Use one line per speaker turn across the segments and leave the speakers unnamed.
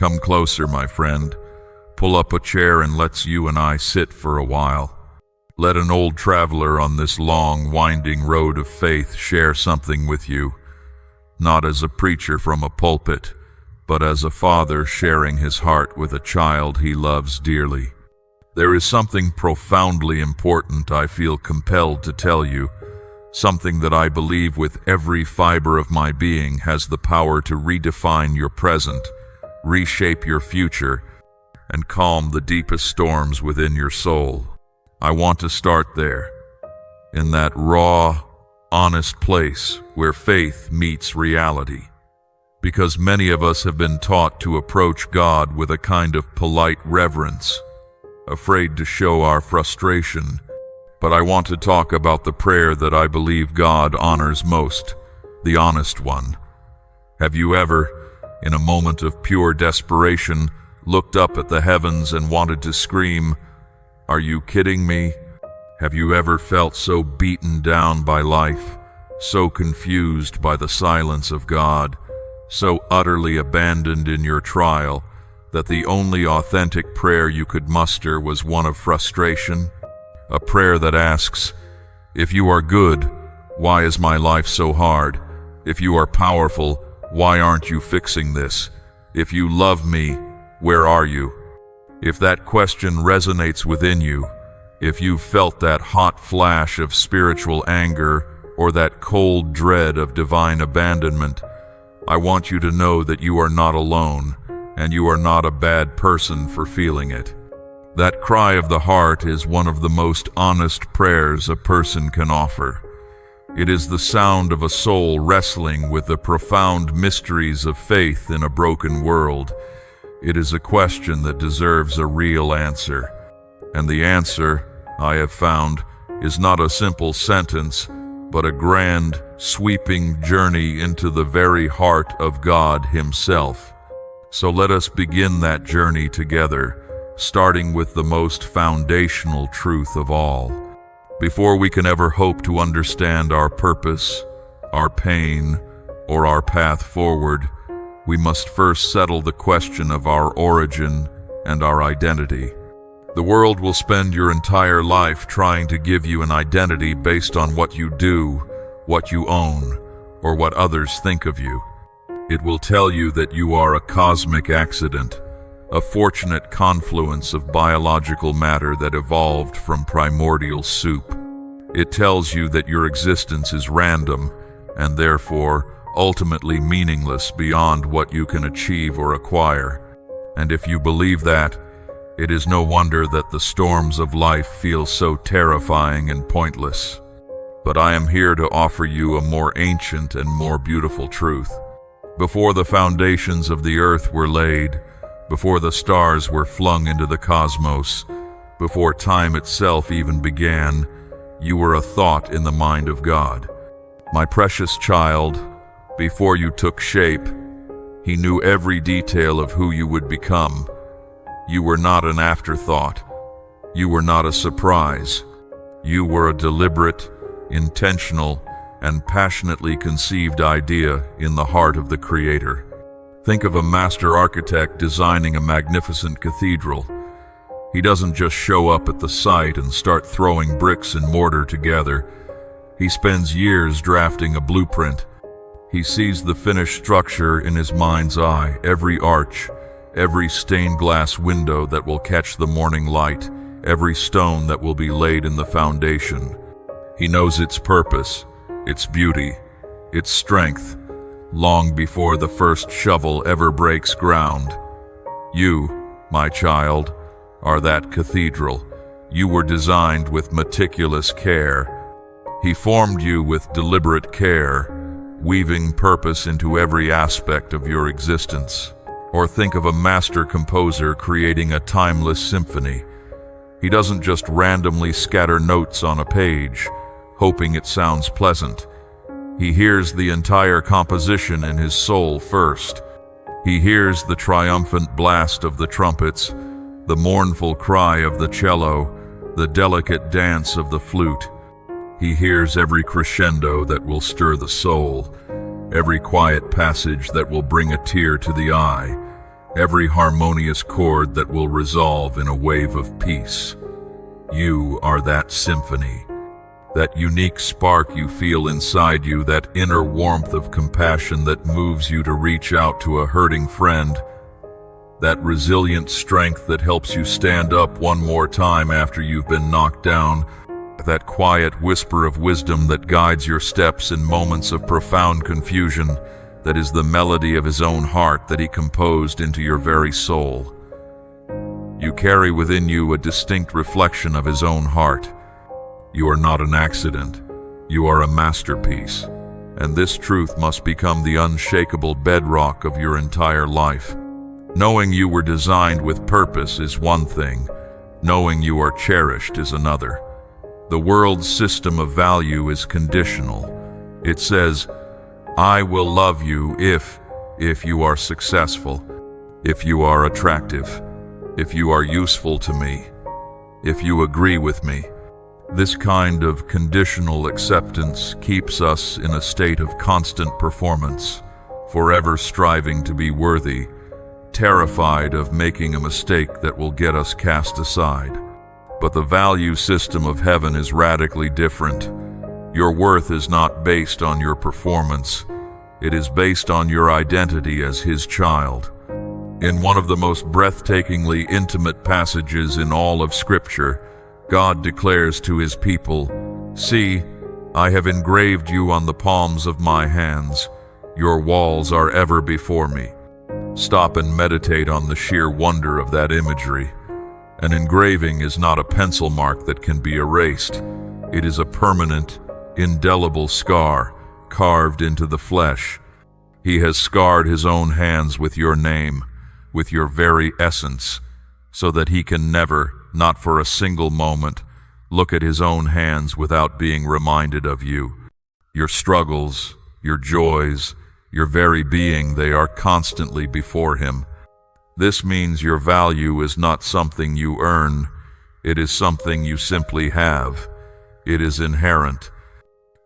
Come closer, my friend. Pull up a chair and let's you and I sit for a while. Let an old traveler on this long, winding road of faith share something with you, not as a preacher from a pulpit, but as a father sharing his heart with a child he loves dearly. There is something profoundly important I feel compelled to tell you, something that I believe with every fiber of my being has the power to redefine your present, reshape your future, and calm the deepest storms within your soul. I want to start there, in that raw, honest place where faith meets reality. Because many of us have been taught to approach God with a kind of polite reverence, afraid to show our frustration. But I want to talk about the prayer that I believe God honors most, the honest one. Have you ever, in a moment of pure desperation, looked up at the heavens and wanted to scream, "Are you kidding me?" Have you ever felt so beaten down by life, so confused by the silence of God, so utterly abandoned in your trial, that the only authentic prayer you could muster was one of frustration? A prayer that asks, "If you are good, why is my life so hard? If you are powerful, why aren't you fixing this? If you love me, where are you?" If that question resonates within you, if you've felt that hot flash of spiritual anger or that cold dread of divine abandonment, I want you to know that you are not alone, and you are not a bad person for feeling it. That cry of the heart is one of the most honest prayers a person can offer. It is the sound of a soul wrestling with the profound mysteries of faith in a broken world. It is a question that deserves a real answer. And the answer, I have found, is not a simple sentence, but a grand, sweeping journey into the very heart of God Himself. So let us begin that journey together, starting with the most foundational truth of all. Before we can ever hope to understand our purpose, our pain, or our path forward, we must first settle the question of our origin and our identity. The world will spend your entire life trying to give you an identity based on what you do, what you own, or what others think of you. It will tell you that you are a cosmic accident, a fortunate confluence of biological matter that evolved from primordial soup. It tells you that your existence is random, and therefore ultimately meaningless beyond what you can achieve or acquire. And if you believe that, it is no wonder that the storms of life feel so terrifying and pointless. But I am here to offer you a more ancient and more beautiful truth. Before the foundations of the earth were laid, before the stars were flung into the cosmos, before time itself even began, you were a thought in the mind of God. My precious child, before you took shape, He knew every detail of who you would become. You were not an afterthought. You were not a surprise. You were a deliberate, intentional, and passionately conceived idea in the heart of the Creator. Think of a master architect designing a magnificent cathedral. He doesn't just show up at the site and start throwing bricks and mortar together. He spends years drafting a blueprint. He sees the finished structure in his mind's eye, every arch, every stained glass window that will catch the morning light, every stone that will be laid in the foundation. He knows its purpose, its beauty, its strength, long before the first shovel ever breaks ground. You, my child, are that cathedral. You were designed with meticulous care. He formed you with deliberate care, weaving purpose into every aspect of your existence. Or think of a master composer creating a timeless symphony. He doesn't just randomly scatter notes on a page, hoping it sounds pleasant. He hears the entire composition in his soul first. He hears the triumphant blast of the trumpets, the mournful cry of the cello, the delicate dance of the flute. He hears every crescendo that will stir the soul, every quiet passage that will bring a tear to the eye, every harmonious chord that will resolve in a wave of peace. You are that symphony, that unique spark you feel inside you, that inner warmth of compassion that moves you to reach out to a hurting friend, that resilient strength that helps you stand up one more time after you've been knocked down, that quiet whisper of wisdom that guides your steps in moments of profound confusion, that is the melody of his own heart that he composed into your very soul. You carry within you a distinct reflection of his own heart. You are not an accident. You are a masterpiece. And this truth must become the unshakable bedrock of your entire life. Knowing you were designed with purpose is one thing. Knowing you are cherished is another. The world's system of value is conditional. It says, I will love you if you are successful, if you are attractive, if you are useful to me, if you agree with me. This kind of conditional acceptance keeps us in a state of constant performance, forever striving to be worthy, terrified of making a mistake that will get us cast aside. But the value system of heaven is radically different. Your worth is not based on your performance. It is based on your identity as his child. In one of the most breathtakingly intimate passages in all of Scripture, God declares to his people, See, I have engraved you on the palms of my hands. Your walls are ever before me. Stop and meditate on the sheer wonder of that imagery. An engraving is not a pencil mark that can be erased. It is a permanent, indelible scar carved into the flesh. He has scarred his own hands with your name, with your very essence, so that he can never, not for a single moment, look at his own hands without being reminded of you. Your struggles, your joys, your very being, they are constantly before him. This means your value is not something you earn. It is something you simply have. It is inherent.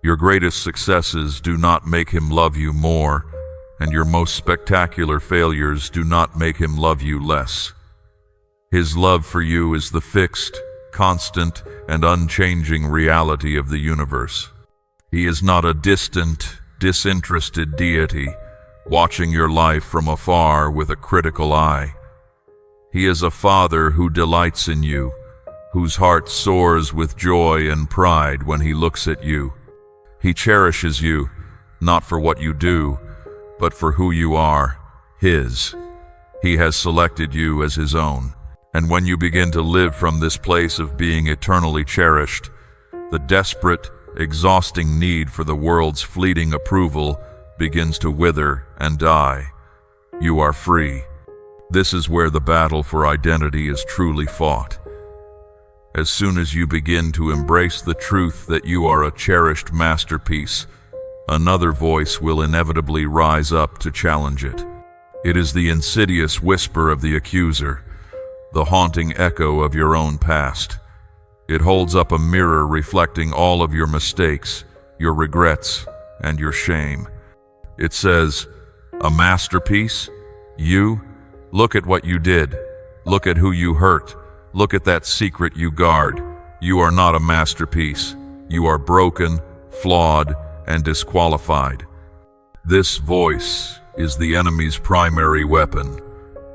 Your greatest successes do not make him love you more, and your most spectacular failures do not make him love you less. His love for you is the fixed, constant, and unchanging reality of the universe. He is not a distant, disinterested deity, watching your life from afar with a critical eye. He is a father who delights in you, whose heart soars with joy and pride when he looks at you. He cherishes you, not for what you do, but for who you are, his. He has selected you as his own. And when you begin to live from this place of being eternally cherished, the desperate, exhausting need for the world's fleeting approval begins to wither and die. You are free. This is where the battle for identity is truly fought. As soon as you begin to embrace the truth that you are a cherished masterpiece, another voice will inevitably rise up to challenge it. It is the insidious whisper of the accuser, the haunting echo of your own past. It holds up a mirror reflecting all of your mistakes, your regrets, and your shame. It says, a masterpiece? You? Look at what you did. Look at who you hurt. Look at that secret you guard. You are not a masterpiece. You are broken, flawed, and disqualified. This voice is the enemy's primary weapon,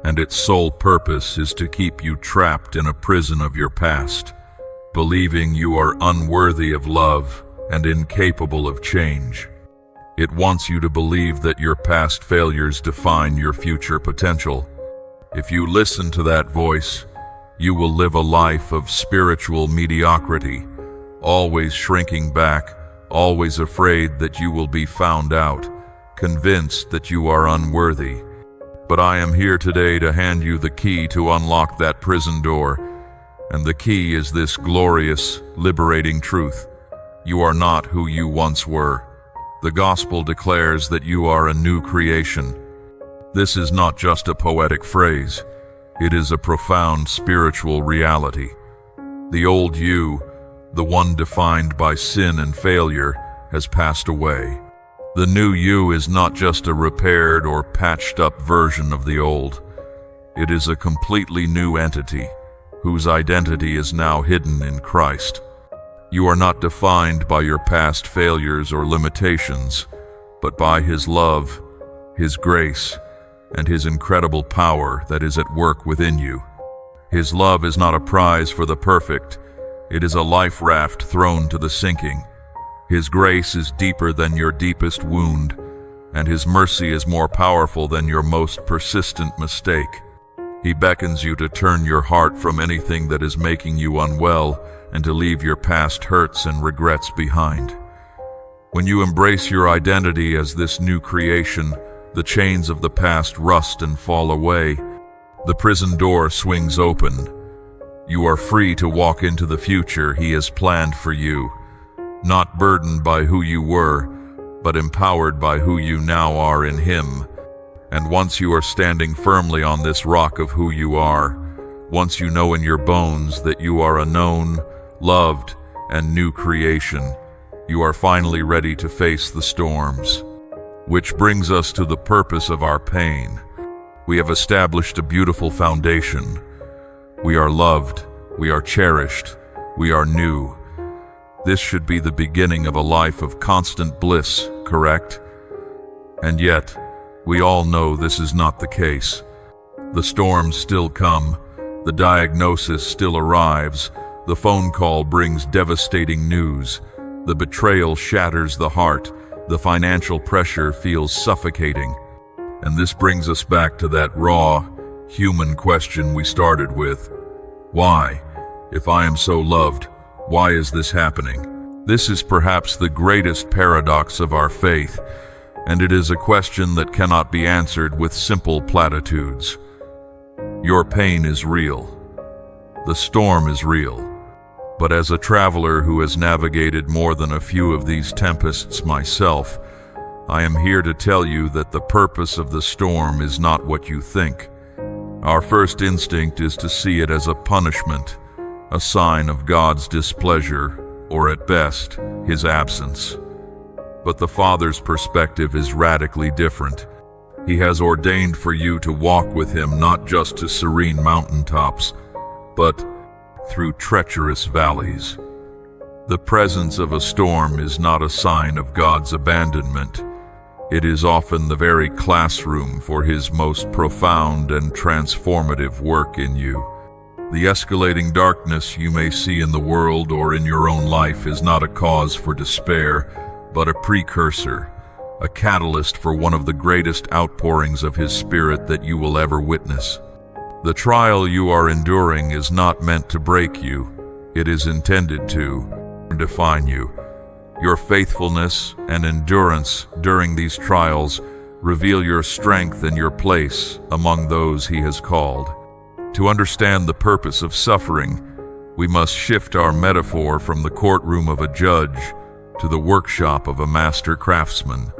and its sole purpose is to keep you trapped in a prison of your past, believing you are unworthy of love and incapable of change. It wants you to believe that your past failures define your future potential. If you listen to that voice, you will live a life of spiritual mediocrity, always shrinking back, always afraid that you will be found out, convinced that you are unworthy. But I am here today to hand you the key to unlock that prison door, and the key is this glorious, liberating truth. You are not who you once were. The gospel declares that you are a new creation. This is not just a poetic phrase. It is a profound spiritual reality. The old you, the one defined by sin and failure, has passed away. The new you is not just a repaired or patched up version of the old. It is a completely new entity, whose identity is now hidden in Christ. You are not defined by your past failures or limitations, but by His love, His grace, and His incredible power that is at work within you. His love is not a prize for the perfect. It is a life raft thrown to the sinking. His grace is deeper than your deepest wound, and His mercy is more powerful than your most persistent mistake. He beckons you to turn your heart from anything that is making you unwell and to leave your past hurts and regrets behind. When you embrace your identity as this new creation, the chains of the past rust and fall away. The prison door swings open. You are free to walk into the future He has planned for you, not burdened by who you were, but empowered by who you now are in Him. And once you are standing firmly on this rock of who you are, once you know in your bones that you are a known, loved, and new creation, you are finally ready to face the storms. Which brings us to the purpose of our pain. We have established a beautiful foundation. We are loved, we are cherished, we are new. This should be the beginning of a life of constant bliss, correct? And yet, we all know this is not the case. The storms still come, the diagnosis still arrives, the phone call brings devastating news, the betrayal shatters the heart, the financial pressure feels suffocating. And this brings us back to that raw, human question we started with. Why? If I am so loved, why is this happening? This is perhaps the greatest paradox of our faith, and it is a question that cannot be answered with simple platitudes. Your pain is real. The storm is real. But as a traveler who has navigated more than a few of these tempests myself, I am here to tell you that the purpose of the storm is not what you think. Our first instinct is to see it as a punishment, a sign of God's displeasure, or at best, His absence. But the Father's perspective is radically different. He has ordained for you to walk with Him not just to serene mountaintops, but through treacherous valleys. The presence of a storm is not a sign of God's abandonment. It is often the very classroom for His most profound and transformative work in you. The escalating darkness you may see in the world or in your own life is not a cause for despair, but a precursor, a catalyst for one of the greatest outpourings of His Spirit that you will ever witness. The trial you are enduring is not meant to break you. It is intended to define you. Your faithfulness and endurance during these trials reveal your strength and your place among those He has called. To understand the purpose of suffering, we must shift our metaphor from the courtroom of a judge to the workshop of a master craftsman.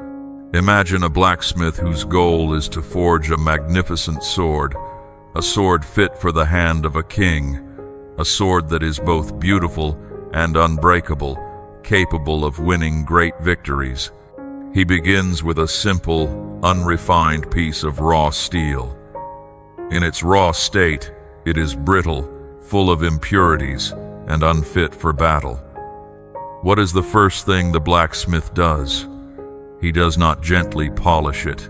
Imagine a blacksmith whose goal is to forge a magnificent sword, a sword fit for the hand of a king, a sword that is both beautiful and unbreakable, capable of winning great victories. He begins with a simple, unrefined piece of raw steel. In its raw state, it is brittle, full of impurities, and unfit for battle. What is the first thing the blacksmith does? He does not gently polish it.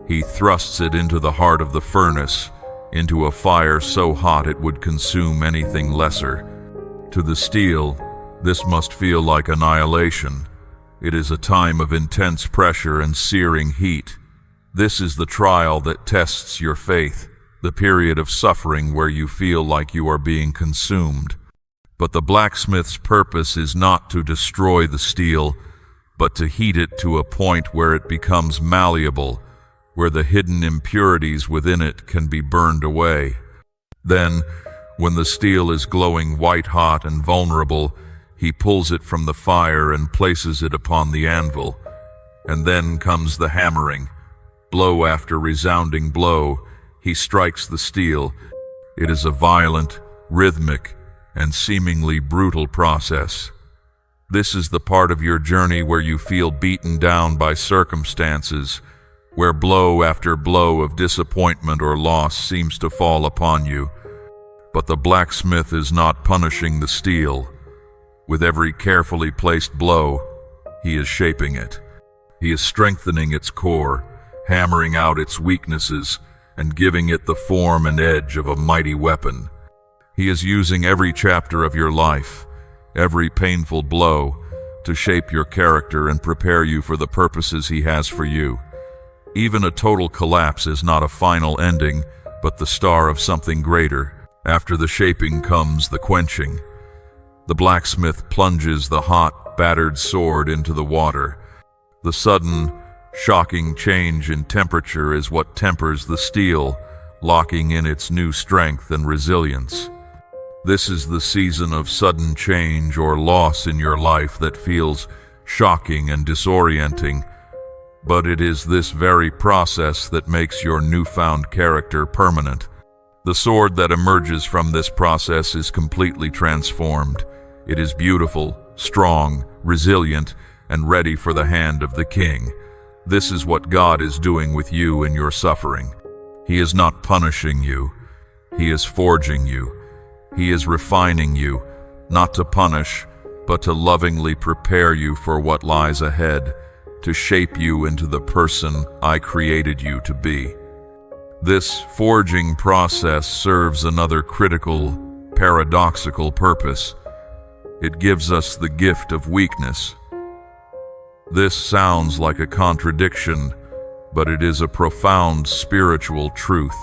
He thrusts it into the heart of the furnace, into a fire so hot it would consume anything lesser. To the steel, this must feel like annihilation. It is a time of intense pressure and searing heat. This is the trial that tests your faith, the period of suffering where you feel like you are being consumed. But the blacksmith's purpose is not to destroy the steel, but to heat it to a point where it becomes malleable, where the hidden impurities within it can be burned away. Then, when the steel is glowing white-hot and vulnerable, he pulls it from the fire and places it upon the anvil. And then comes the hammering. Blow after resounding blow, he strikes the steel. It is a violent, rhythmic, and seemingly brutal process. This is the part of your journey where you feel beaten down by circumstances, where blow after blow of disappointment or loss seems to fall upon you. But the blacksmith is not punishing the steel. With every carefully placed blow, he is shaping it. He is strengthening its core, hammering out its weaknesses, and giving it the form and edge of a mighty weapon. He is using every chapter of your life, every painful blow, to shape your character and prepare you for the purposes he has for you. Even a total collapse is not a final ending, but the star of something greater. After the shaping comes the quenching. The blacksmith plunges the hot, battered sword into the water. The sudden, shocking change in temperature is what tempers the steel, locking in its new strength and resilience. This is the season of sudden change or loss in your life that feels shocking and disorienting, but it is this very process that makes your newfound character permanent. The sword that emerges from this process is completely transformed. It is beautiful, strong, resilient, and ready for the hand of the king. This is what God is doing with you in your suffering. He is not punishing you. He is forging you. He is refining you, not to punish, but to lovingly prepare you for what lies ahead, to shape you into the person I created you to be. This forging process serves another critical, paradoxical purpose. It gives us the gift of weakness. This sounds like a contradiction, but it is a profound spiritual truth.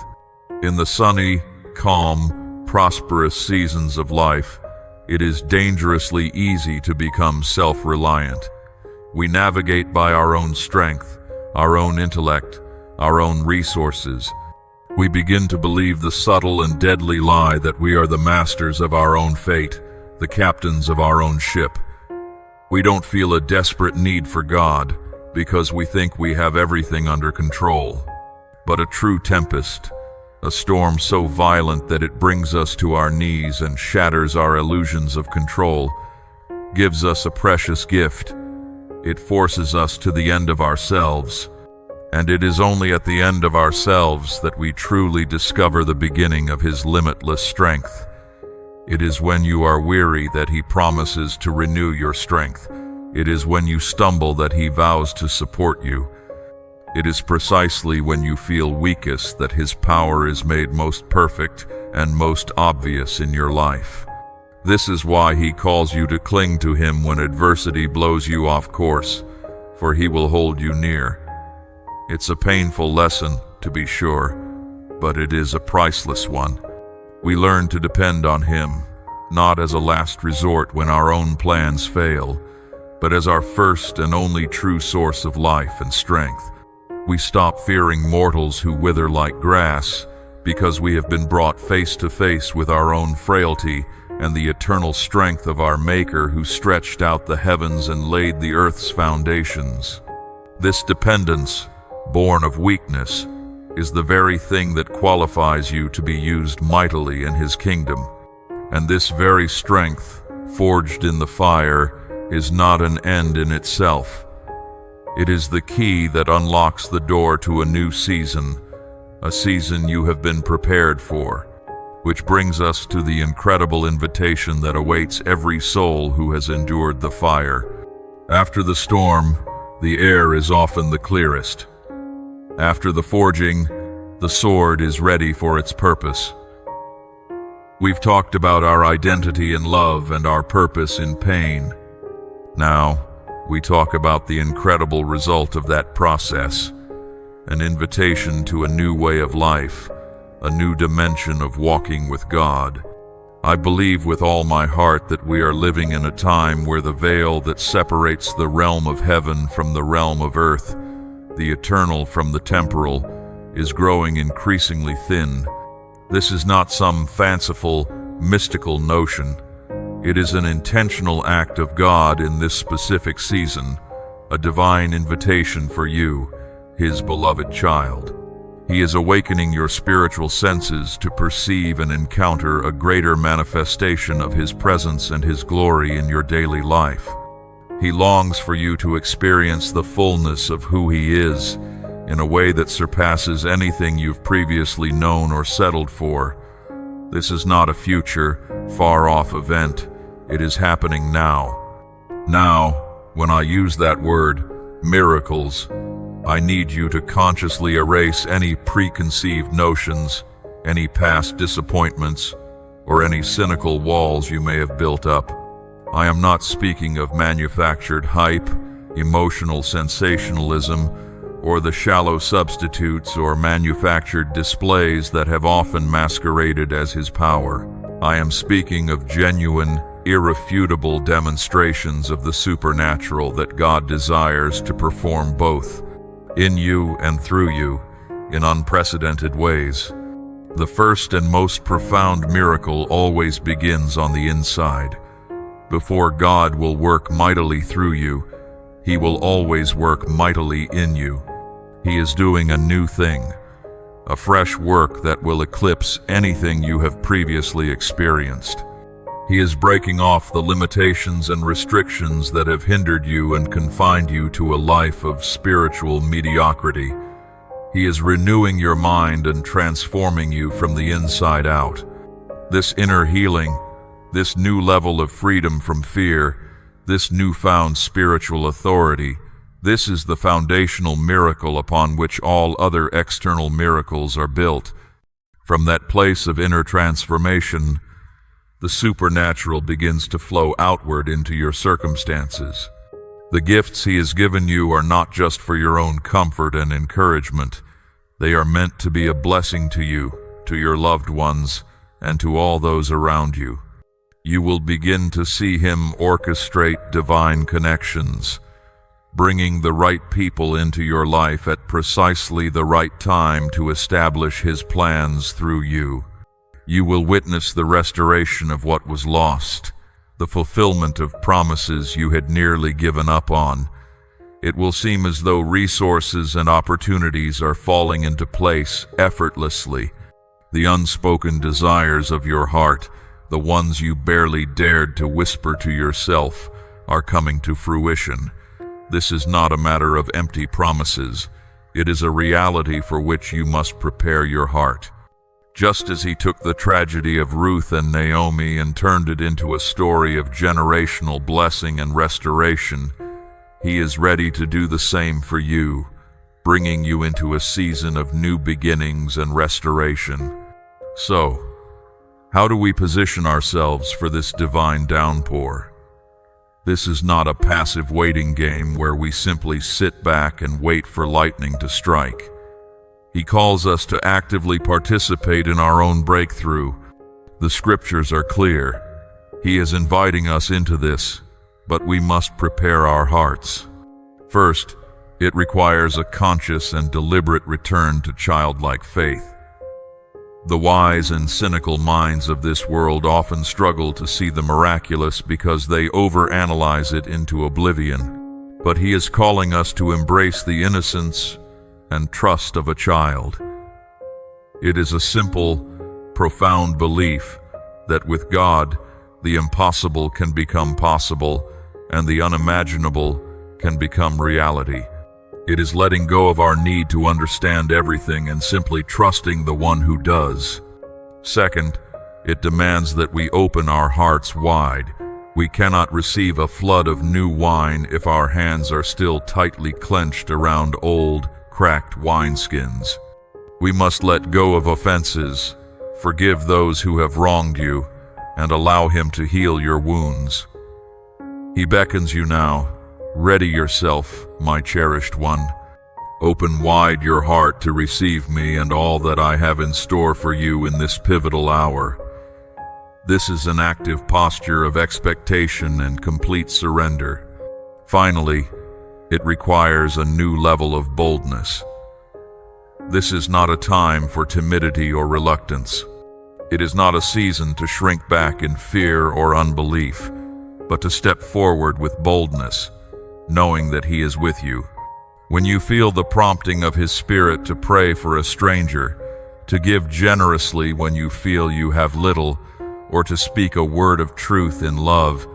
In the sunny, calm, prosperous seasons of life, it is dangerously easy to become self-reliant. We navigate by our own strength, our own intellect, our own resources. We begin to believe the subtle and deadly lie that we are the masters of our own fate, the captains of our own ship. We don't feel a desperate need for God because we think we have everything under control. But a true tempest, a storm so violent that it brings us to our knees and shatters our illusions of control, gives us a precious gift. It forces us to the end of ourselves. And it is only at the end of ourselves that we truly discover the beginning of his limitless strength. It is when you are weary that he promises to renew your strength. It is when you stumble that he vows to support you. It is precisely when you feel weakest that his power is made most perfect and most obvious in your life. This is why he calls you to cling to him when adversity blows you off course, for he will hold you near. It's a painful lesson, to be sure, but it is a priceless one. We learn to depend on him, not as a last resort when our own plans fail, but as our first and only true source of life and strength. We stop fearing mortals who wither like grass, because we have been brought face to face with our own frailty and the eternal strength of our Maker who stretched out the heavens and laid the earth's foundations. This dependence, born of weakness, is the very thing that qualifies you to be used mightily in his kingdom. And this very strength, forged in the fire, is not an end in itself. It is the key that unlocks the door to a new season, a season you have been prepared for, which brings us to the incredible invitation that awaits every soul who has endured the fire. After the storm, the air is often the clearest. After the forging, the sword is ready for its purpose. We've talked about our identity in love and our purpose in pain. Now, we talk about the incredible result of that process, an invitation to a new way of life, a new dimension of walking with God. I believe with all my heart that we are living in a time where the veil that separates the realm of heaven from the realm of earth, the eternal from the temporal, is growing increasingly thin. This is not some fanciful, mystical notion. It is an intentional act of God in this specific season, a divine invitation for you, his beloved child. He is awakening your spiritual senses to perceive and encounter a greater manifestation of his presence and his glory in your daily life. He longs for you to experience the fullness of who he is, in a way that surpasses anything you've previously known or settled for. This is not a future, far-off event. It is happening now. Now, when I use that word, miracles, I need you to consciously erase any preconceived notions, any past disappointments, or any cynical walls you may have built up. I am not speaking of manufactured hype, emotional sensationalism, or the shallow substitutes or manufactured displays that have often masqueraded as his power. I am speaking of genuine, irrefutable demonstrations of the supernatural that God desires to perform both in you and through you in unprecedented ways. The first and most profound miracle always begins on the inside. Before God will work mightily through you, He will always work mightily in you. He is doing a new thing, a fresh work that will eclipse anything you have previously experienced. He is breaking off the limitations and restrictions that have hindered you and confined you to a life of spiritual mediocrity. He is renewing your mind and transforming you from the inside out. This inner healing, this new level of freedom from fear, this newfound spiritual authority, this is the foundational miracle upon which all other external miracles are built. From that place of inner transformation, the supernatural begins to flow outward into your circumstances. The gifts He has given you are not just for your own comfort and encouragement. They are meant to be a blessing to you, to your loved ones, and to all those around you. You will begin to see Him orchestrate divine connections, bringing the right people into your life at precisely the right time to establish His plans through you. You will witness the restoration of what was lost, the fulfillment of promises you had nearly given up on. It will seem as though resources and opportunities are falling into place effortlessly. The unspoken desires of your heart, the ones you barely dared to whisper to yourself, are coming to fruition. This is not a matter of empty promises. It is a reality for which you must prepare your heart. Just as He took the tragedy of Ruth and Naomi and turned it into a story of generational blessing and restoration, He is ready to do the same for you, bringing you into a season of new beginnings and restoration. So, how do we position ourselves for this divine downpour? This is not a passive waiting game where we simply sit back and wait for lightning to strike. He calls us to actively participate in our own breakthrough. The scriptures are clear. He is inviting us into this, but we must prepare our hearts. First, it requires a conscious and deliberate return to childlike faith. The wise and cynical minds of this world often struggle to see the miraculous because they overanalyze it into oblivion. But He is calling us to embrace the innocence and trust of a child. It is a simple, profound belief that with God, the impossible can become possible and the unimaginable can become reality. It is letting go of our need to understand everything and simply trusting the one who does. Second, it demands that we open our hearts wide. We cannot receive a flood of new wine if our hands are still tightly clenched around old, cracked wineskins. We must let go of offenses, forgive those who have wronged you, and allow Him to heal your wounds. He beckons you now. Ready yourself, my cherished one. Open wide your heart to receive me and all that I have in store for you in this pivotal hour. This is an active posture of expectation and complete surrender. Finally, it requires a new level of boldness. This is not a time for timidity or reluctance. It is not a season to shrink back in fear or unbelief, but to step forward with boldness, knowing that He is with you. When you feel the prompting of His Spirit to pray for a stranger, to give generously when you feel you have little, or to speak a word of truth in love,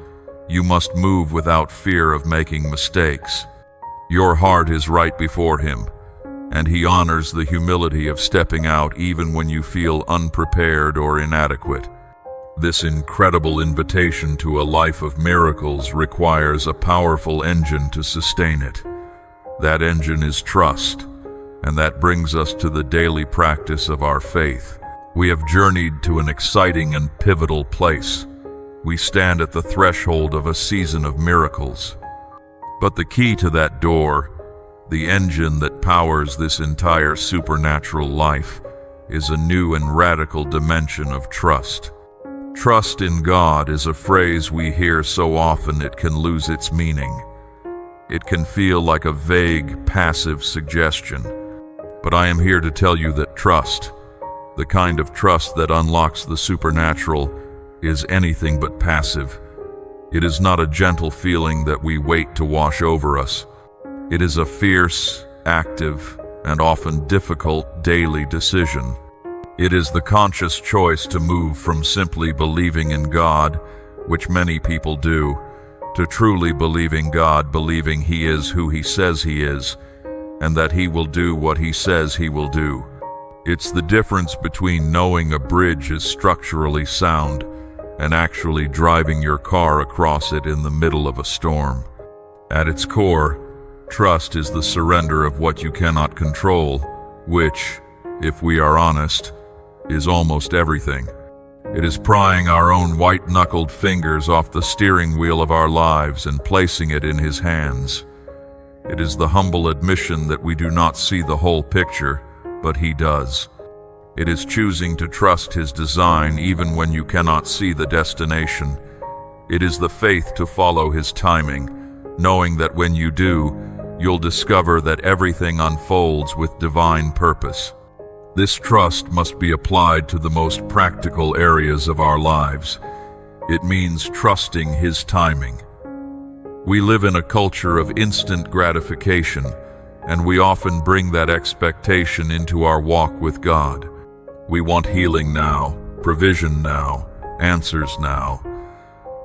you must move without fear of making mistakes. Your heart is right before Him. and He honors the humility of stepping out even when you feel unprepared or inadequate. This incredible invitation to a life of miracles requires a powerful engine to sustain it. That engine is trust, and that brings us to the daily practice of our faith. We have journeyed to an exciting and pivotal place. We stand at the threshold of a season of miracles. But the key to that door, the engine that powers this entire supernatural life, is a new and radical dimension of trust. Trust in God is a phrase we hear so often it can lose its meaning. It can feel like a vague, passive suggestion. But I am here to tell you that trust, the kind of trust that unlocks the supernatural, is anything but passive. It is not a gentle feeling that we wait to wash over us. It is a fierce, active, and often difficult daily decision. It is the conscious choice to move from simply believing in God, which many people do, to truly believing God, believing He is who He says He is, and that He will do what He says He will do. It's the difference between knowing a bridge is structurally sound and actually driving your car across it in the middle of a storm. At its core, trust is the surrender of what you cannot control, which, if we are honest, is almost everything. It is prying our own white-knuckled fingers off the steering wheel of our lives and placing it in His hands. It is the humble admission that we do not see the whole picture, but He does. It is choosing to trust His design even when you cannot see the destination. It is the faith to follow His timing, knowing that when you do, you'll discover that everything unfolds with divine purpose. This trust must be applied to the most practical areas of our lives. It means trusting His timing. We live in a culture of instant gratification, and we often bring that expectation into our walk with God. We want healing now, provision now, answers now.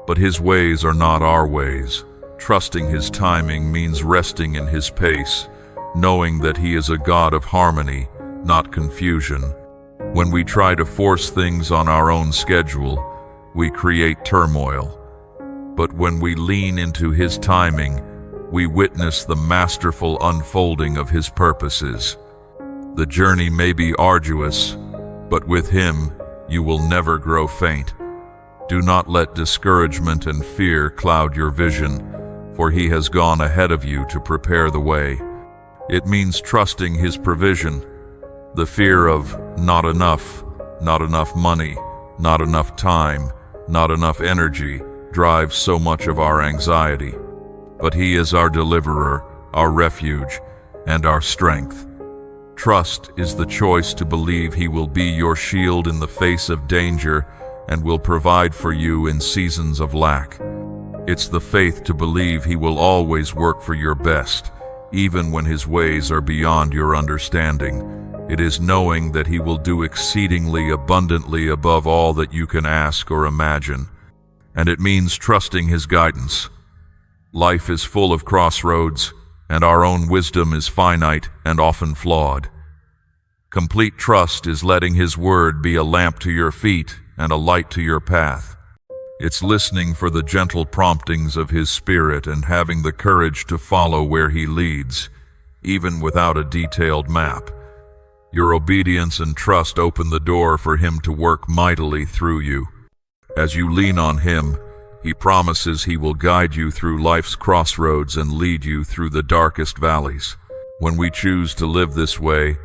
But His ways are not our ways. Trusting His timing means resting in His pace, knowing that He is a God of harmony, not confusion. When we try to force things on our own schedule, we create turmoil. But when we lean into His timing, we witness the masterful unfolding of His purposes. The journey may be arduous, but with Him, you will never grow faint. Do not let discouragement and fear cloud your vision, for He has gone ahead of you to prepare the way. It means trusting His provision. The fear of not enough money, not enough time, not enough energy drives so much of our anxiety. But He is our deliverer, our refuge, and our strength. Trust is the choice to believe He will be your shield in the face of danger and will provide for you in seasons of lack. It's the faith to believe He will always work for your best, even when His ways are beyond your understanding. It is knowing that He will do exceedingly abundantly above all that you can ask or imagine. And it means trusting His guidance. Life is full of crossroads, and our own wisdom is finite and often flawed. Complete trust is letting His word be a lamp to your feet and a light to your path. It's listening for the gentle promptings of His Spirit and having the courage to follow where He leads, even without a detailed map. Your obedience and trust open the door for Him to work mightily through you. As you lean on Him, He promises He will guide you through life's crossroads and lead you through the darkest valleys. When we choose to live this way,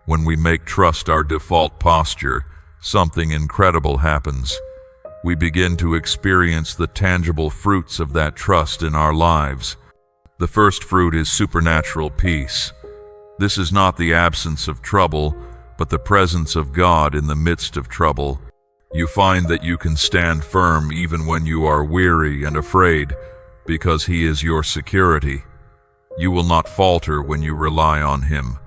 when we make trust our default posture, something incredible happens. We begin to experience the tangible fruits of that trust in our lives. The first fruit is supernatural peace. This is not the absence of trouble, but the presence of God in the midst of trouble. You find that you can stand firm even when you are weary and afraid, because He is your security. You will not falter when you rely on Him.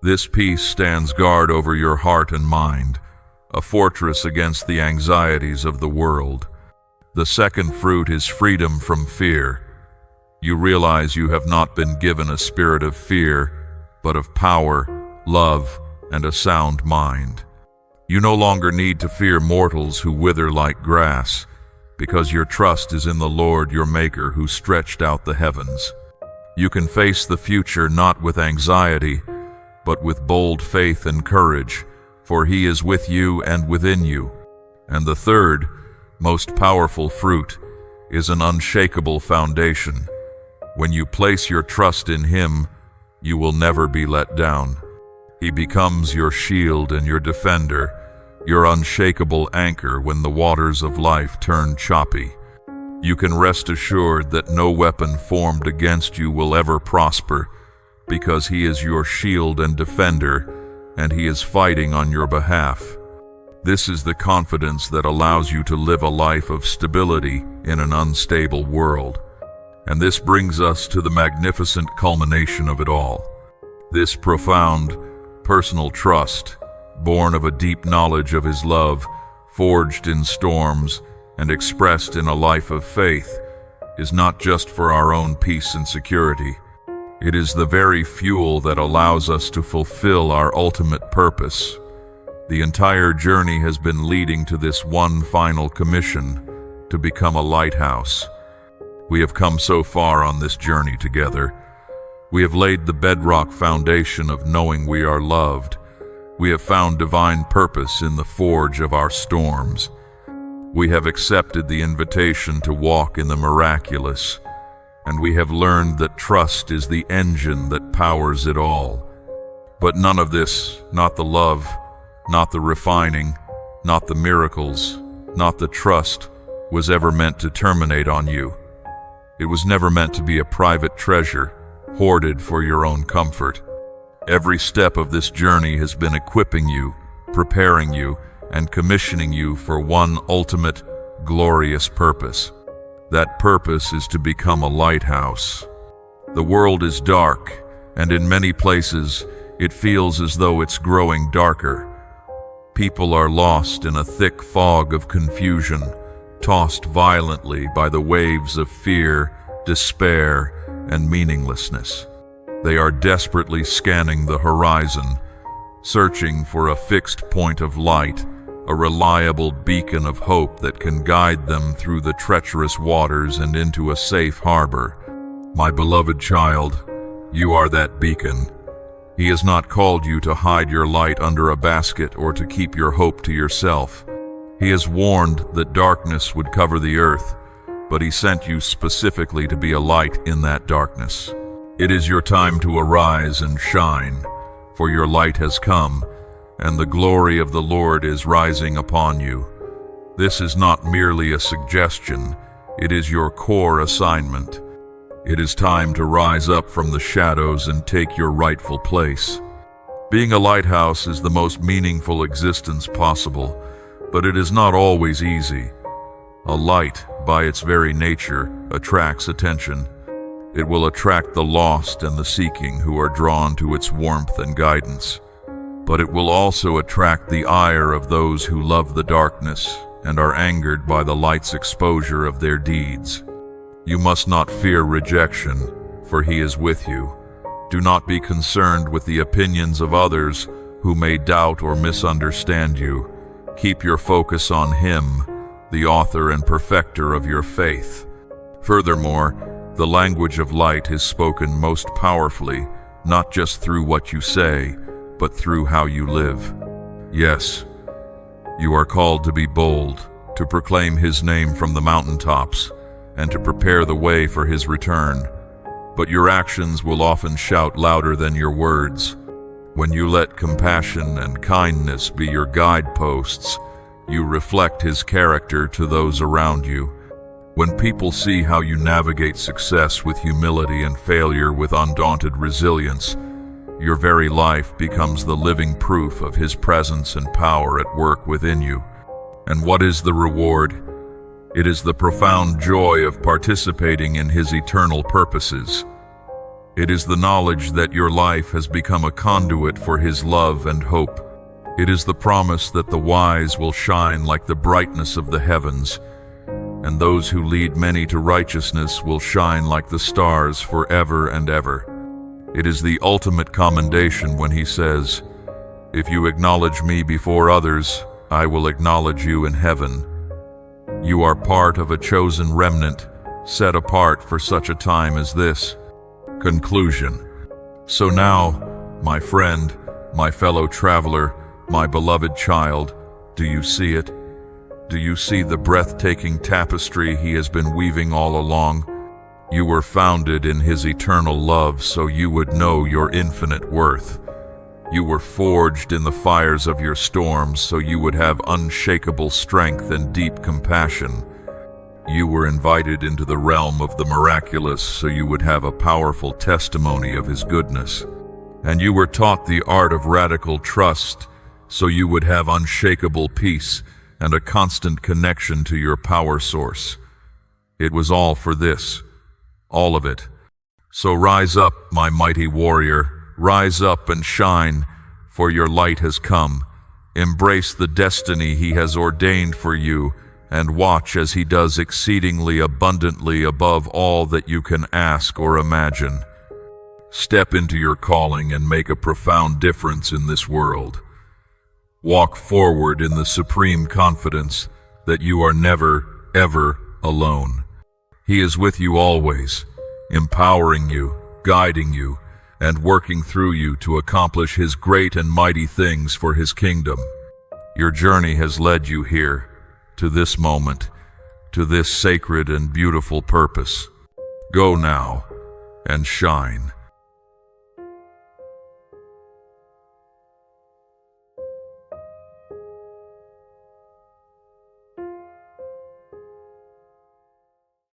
This peace stands guard over your heart and mind, a fortress against the anxieties of the world. The second fruit is freedom from fear. You realize you have not been given a spirit of fear, but of power, love, and a sound mind. You no longer need to fear mortals who wither like grass, because your trust is in the Lord your Maker who stretched out the heavens. You can face the future not with anxiety, but with bold faith and courage, for He is with you and within you. And the third, most powerful fruit is an unshakable foundation. When you place your trust in Him, you will never be let down. He becomes your shield and your defender, your unshakable anchor when the waters of life turn choppy. You can rest assured that no weapon formed against you will ever prosper, because He is your shield and defender, and He is fighting on your behalf. This is the confidence that allows you to live a life of stability in an unstable world. And this brings us to the magnificent culmination of it all. This profound, personal trust, born of a deep knowledge of His love, forged in storms, and expressed in a life of faith, is not just for our own peace and security. It is the very fuel that allows us to fulfill our ultimate purpose. The entire journey has been leading to this one final commission, to become a lighthouse. We have come so far on this journey together. We have laid the bedrock foundation of knowing we are loved. We have found divine purpose in the forge of our storms. We have accepted the invitation to walk in the miraculous, and we have learned that trust is the engine that powers it all. But none of this, not the love, not the refining, not the miracles, not the trust, was ever meant to terminate on you. It was never meant to be a private treasure, hoarded for your own comfort. Every step of this journey has been equipping you, preparing you, and commissioning you for one ultimate, glorious purpose. That purpose is to become a lighthouse. The world is dark, and in many places, it feels as though it's growing darker. People are lost in a thick fog of confusion, tossed violently by the waves of fear, despair, and meaninglessness. They are desperately scanning the horizon, searching for a fixed point of light, a reliable beacon of hope that can guide them through the treacherous waters and into a safe harbor. My beloved child, you are that beacon. He has not called you to hide your light under a basket or to keep your hope to yourself. He has warned that darkness would cover the earth, but He sent you specifically to be a light in that darkness. It is your time to arise and shine, for your light has come, and the glory of the Lord is rising upon you. This is not merely a suggestion, it is your core assignment. It is time to rise up from the shadows and take your rightful place. Being a lighthouse is the most meaningful existence possible, but it is not always easy. A light, by its very nature, attracts attention. It will attract the lost and the seeking who are drawn to its warmth and guidance. But it will also attract the ire of those who love the darkness and are angered by the light's exposure of their deeds. You must not fear rejection, for He is with you. Do not be concerned with the opinions of others who may doubt or misunderstand you. Keep your focus on Him, the author and perfecter of your faith. Furthermore, the language of light is spoken most powerfully, not just through what you say, but through how you live. Yes, you are called to be bold, to proclaim His name from the mountaintops, and to prepare the way for His return. But your actions will often shout louder than your words. When you let compassion and kindness be your guideposts, you reflect His character to those around you. When people see how you navigate success with humility and failure with undaunted resilience, your very life becomes the living proof of His presence and power at work within you. And what is the reward? It is the profound joy of participating in His eternal purposes. It is the knowledge that your life has become a conduit for His love and hope. It is the promise that the wise will shine like the brightness of the heavens, and those who lead many to righteousness will shine like the stars forever and ever. It is the ultimate commendation when he says, "If you acknowledge me before others, I will acknowledge you in heaven." You are part of a chosen remnant, set apart for such a time as this. Conclusion. So now, my friend, my fellow traveler, my beloved child, do you see it? Do you see the breathtaking tapestry he has been weaving all along? You were founded in his eternal love so you would know your infinite worth. You were forged in the fires of your storms so you would have unshakable strength and deep compassion. You were invited into the realm of the miraculous so you would have a powerful testimony of his goodness. And you were taught the art of radical trust so you would have unshakable peace and a constant connection to your power source. It was all for this. All of it. So rise up, my mighty warrior, rise up and shine, for your light has come. Embrace the destiny he has ordained for you, and watch as he does exceedingly abundantly above all that you can ask or imagine. Step into your calling and make a profound difference in this world. Walk forward in the supreme confidence that you are never, ever alone. He is with you always, empowering you, guiding you, and working through you to accomplish his great and mighty things for his kingdom. Your journey has led you here, to this moment, to this sacred and beautiful purpose. Go now and shine.